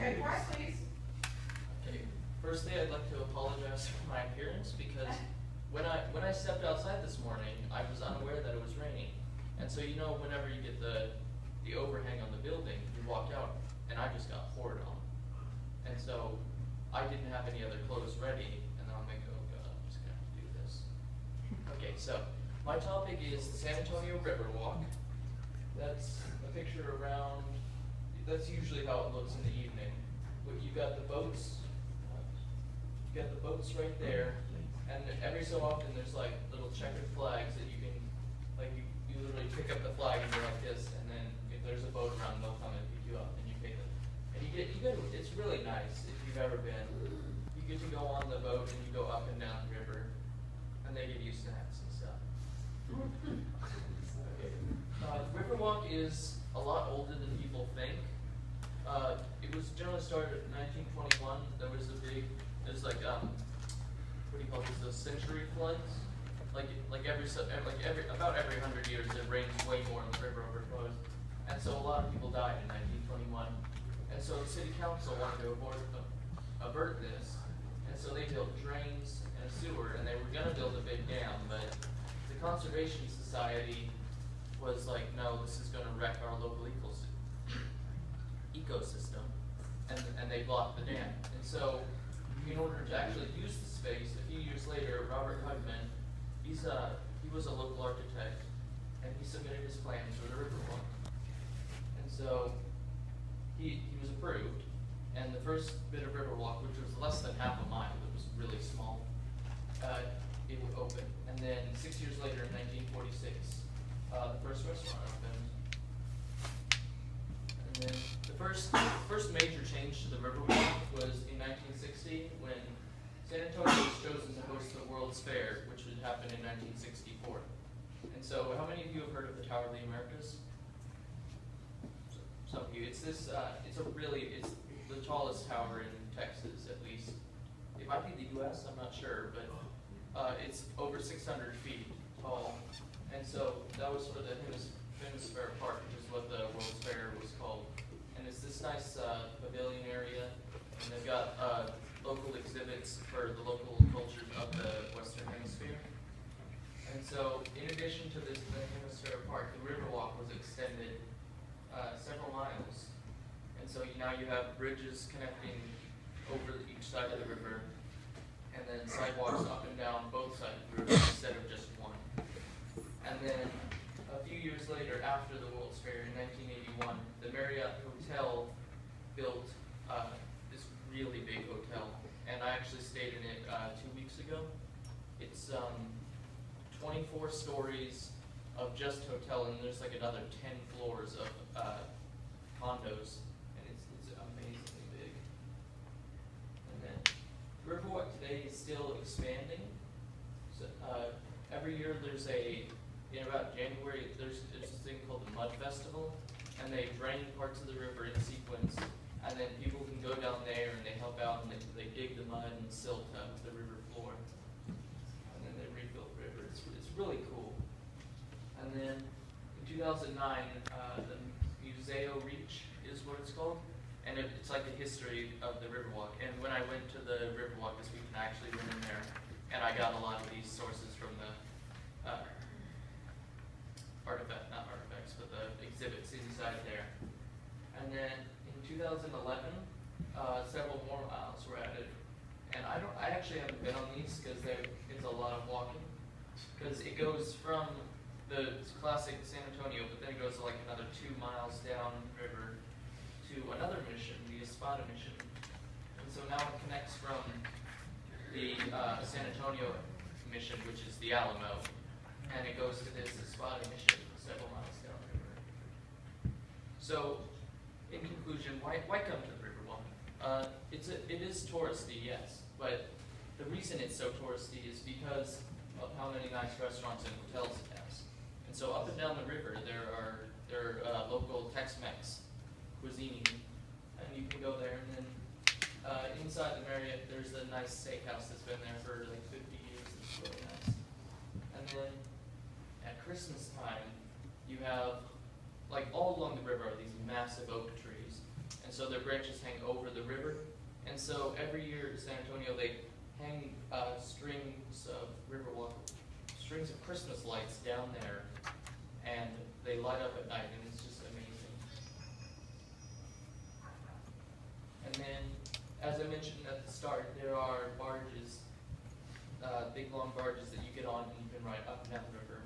Okay, quiet please. Okay, firstly, I'd like to apologize for my appearance because when I stepped outside this morning, I was unaware that it was raining. And so you know, whenever you get the overhang on the building, you walk out, and I just got poured on. And so I didn't have any other clothes ready, and then I'm like, oh god, I'm just gonna have to do this. Okay, so my topic is the San Antonio Riverwalk. That's a picture around. That's usually how it looks in the evening. But you've got the boats. Right there, and every so often there's like little checkered flags that you can, like you literally pick up the flag and you're like this, and then if there's a boat around, they'll come and pick you up, and you pay them. And you get, it's really nice if you've ever been. You get to go on the boat and you go up and down the river, and they give you snacks and stuff. Okay. Riverwalk is a lot older than people think. It was generally started in 1921. There's like what do you call this? Those century floods. Like about every 100 years, it rains way more and the river overflows, and so a lot of people died in 1921. And so the city council wanted to avert this, and so they built drains and a sewer, and they were going to build a big dam, but the Conservation Society was like, no, this is going to wreck our local ecosystem, and they blocked the dam. And so, in order to actually use the space, a few years later, Robert Hugman, he was a local architect, and he submitted his plans for the Riverwalk. And so, he was approved, and the first bit of Riverwalk, which was less than half a mile, it was really small, it would open. And then 6 years later, in 1946, the first restaurant opened. And then the first major change to the Riverwalk was in 1960 when San Antonio was chosen to host the World's Fair, which would happen in 1964. And so, how many of you have heard of the Tower of the Americas? Some of you. It's the tallest tower in Texas, at least. It might be the U.S. I'm not sure, but it's over 600 feet tall. And so that was for the Hemisphere Park, which is what the World's Fair was called. And it's this nice pavilion area, and they've got local exhibits for the local culture of the Western Hemisphere. And so, in addition to the Hemisphere Park, the Riverwalk was extended several miles. And so now you have bridges connecting over each side of the river, and then sidewalks up and down both sides of the river instead of just one. And then a few years later, after the World's Fair in 1981, the Marriott Hotel built this really big hotel, and I actually stayed in it 2 weeks ago. It's 24 stories of just hotel, and there's like another 10 floors of condos, and it's amazingly big. And then Riverwalk today is still expanding. So, every year in about January, there's this thing called the Mud Festival, and they drain parts of the river in sequence, and then people can go down there and they help out and they dig the mud and silt up the river floor, and then they refill the river. It's really cool. And then in 2009, the Museo Reach is what it's called, and it's like the history of the Riverwalk. And when I went to the Riverwalk this week, I actually went in there, and I got a lot of these sources from the not artifacts, but the exhibits inside there. And then in 2011, several more miles were added. And I actually haven't been on these because it's a lot of walking. Because it goes from the classic San Antonio, but then it goes like another 2 miles down river to another mission, the Espada mission. And so now it connects from the San Antonio mission, which is the Alamo, and it goes to this Espada mission several miles downriver. So, in conclusion, why come to the Riverwalk? It is touristy, yes, but the reason it's so touristy is because of how many nice restaurants and hotels it has. And so up and down the river, there are local Tex-Mex cuisine, and you can go there. And then inside the Marriott, there's a nice steakhouse that's been there for like 50 years. It's really nice. And then at Christmas time, you have, like all along the river are these massive oak trees. And and so their branches hang over the river. And so every year in San Antonio, they hang strings of Christmas lights down there, and they light up at night, and it's just amazing. And then, as I mentioned at the start, there are barges, big long barges that you get on, and you can ride up and down the river.